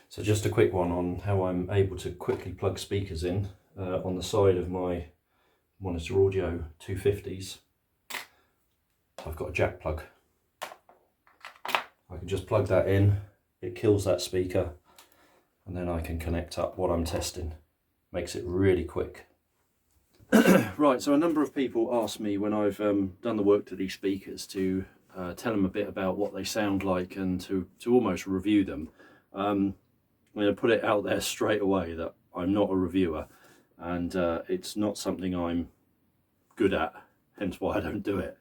So just a quick one on how I'm able to quickly plug speakers in on the side of my Monitor Audio 250s. I've got a jack plug. I can just plug that in, it kills that speaker, and then I can connect up what I'm testing. Makes it really quick. Right, so a number of people asked me when I've done the work to these speakers to tell them a bit about what they sound like and to almost review them. I'm going to put it out there straight away that I'm not a reviewer, and it's not something I'm good at, hence why I don't do it.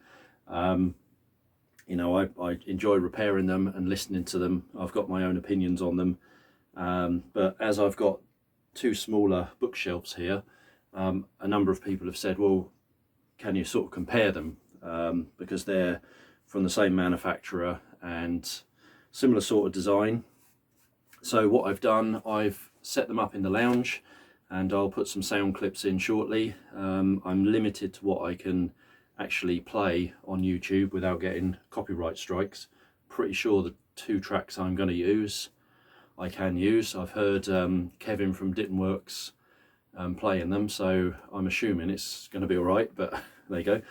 You know, I enjoy repairing them and listening to them. I've got my own opinions on them, but as I've got two smaller bookshelves here, a number of people have said, well, can you sort of compare them, because they're from the same manufacturer and similar sort of design. So what I've done, I've set them up in the lounge, and I'll put some sound clips in shortly. I'm limited to what I can actually play on YouTube without getting copyright strikes. Pretty sure the 2 tracks I'm going to use, I can use. I've heard Kevin from Dittonworks playing them, so I'm assuming it's going to be all right, but there you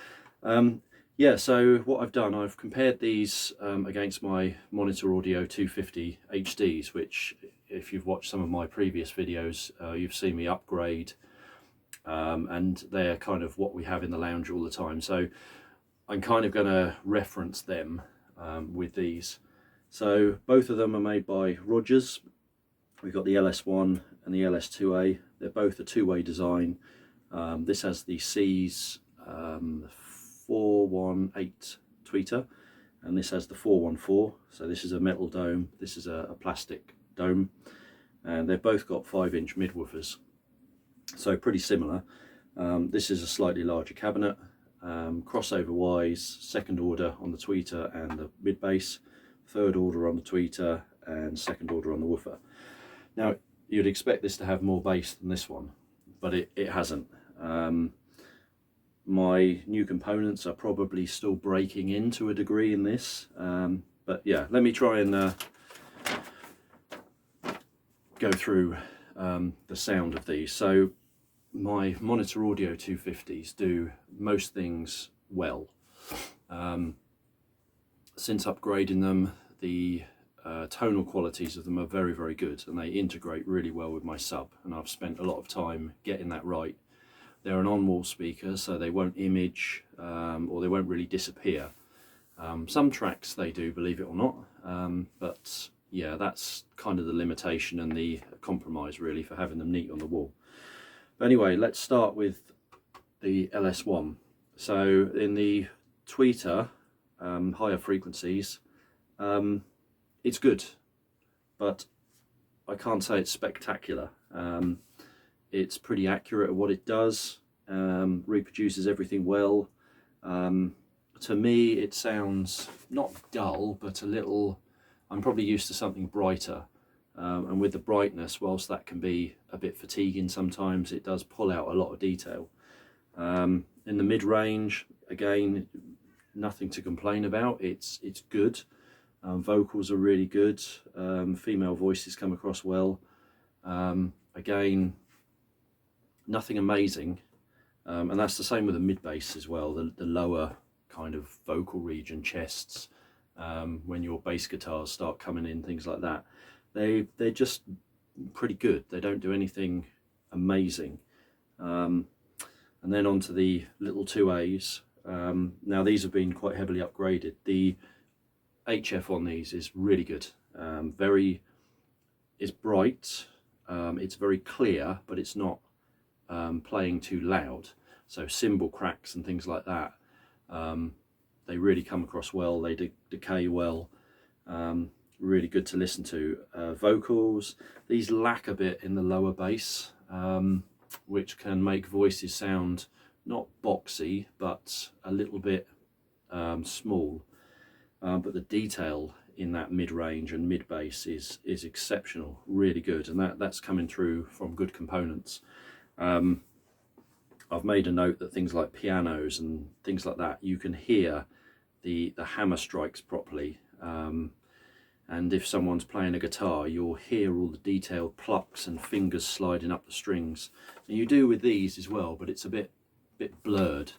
go. Yeah, so what I've done, I've compared these against my Monitor Audio 250 HDs, which if you've watched some of my previous videos, you've seen me upgrade, and they're kind of what we have in the lounge all the time. So I'm kind of going to reference them with these. So both of them are made by Rogers. We've got the LS1 and the LS2a. They're both a two-way design. This has the C's 418 tweeter, and this has the 414. So this is a metal dome, this is a plastic dome, and they've both got 5-inch midwoofers, so pretty similar. This is a slightly larger cabinet. Crossover wise, second order on the tweeter and the mid bass, third order on the tweeter and second order on the woofer. Now you'd expect this to have more bass than this one, but it hasn't. My new components are probably still breaking in to a degree in this, but yeah, let me try and go through the sound of these. So my Monitor Audio 250s do most things well. Since upgrading them, the tonal qualities of them are very, very good, and they integrate really well with my sub, and I've spent a lot of time getting that right. They're an on-wall speaker, so they won't image, or they won't really disappear. Some tracks they do, believe it or not, but yeah, that's kind of the limitation and the compromise really for having them neat on the wall. But anyway, let's start with the LS1. So in the tweeter, higher frequencies, it's good, but I can't say it's spectacular. It's pretty accurate at what it does, reproduces everything well. To me, it sounds not dull, but a little, I'm probably used to something brighter. And with the brightness, whilst that can be a bit fatiguing sometimes, it does pull out a lot of detail. In the mid-range, again, nothing to complain about. It's good. Vocals are really good. Female voices come across well. Again, nothing amazing, and that's the same with the mid bass as well, the lower kind of vocal region, chests, when your bass guitars start coming in, things like that, they're just pretty good. They don't do anything amazing. And then onto the little 2As. Now these have been quite heavily upgraded. The HF on these is really good. It's bright, it's very clear, but it's not playing too loud. So cymbal cracks and things like that, they really come across well. They decay well. Really good to listen to. Vocals, these lack a bit in the lower bass, which can make voices sound not boxy, but a little bit small. But the detail in that mid-range and mid-bass is exceptional, really good, and that's coming through from good components. I've made a note that things like pianos and things like that, you can hear the hammer strikes properly. and if someone's playing a guitar, you'll hear all the detailed plucks and fingers sliding up the strings. And you do with these as well, but it's a bit blurred,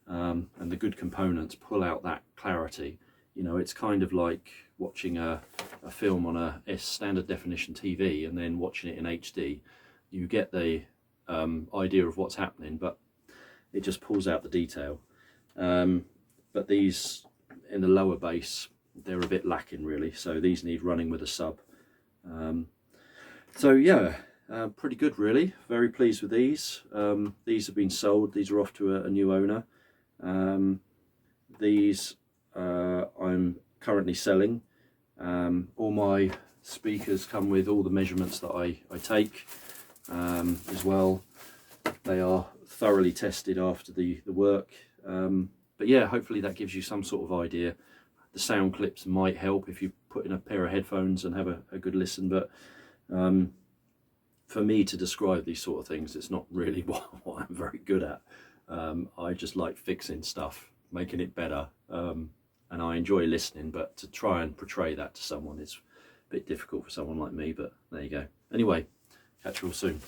and the good components pull out that clarity. You know, it's kind of like watching a film on a standard definition TV and then watching it in HD. You get the idea of what's happening, but it just pulls out the detail. But these in the lower bass, they're a bit lacking really, so these need running with a sub. So yeah, pretty good really, very pleased with these. These have been sold, these are off to a new owner. These I'm currently selling. All my speakers come with all the measurements that I take as well. They are thoroughly tested after the work. But yeah, hopefully that gives you some sort of idea. The sound clips might help if you put in a pair of headphones and have a good listen, but for me to describe these sort of things, it's not really what I'm very good at. I just like fixing stuff, making it better, and I enjoy listening, but to try and portray that to someone is a bit difficult for someone like me, but there you go. Anyway, catch you all soon.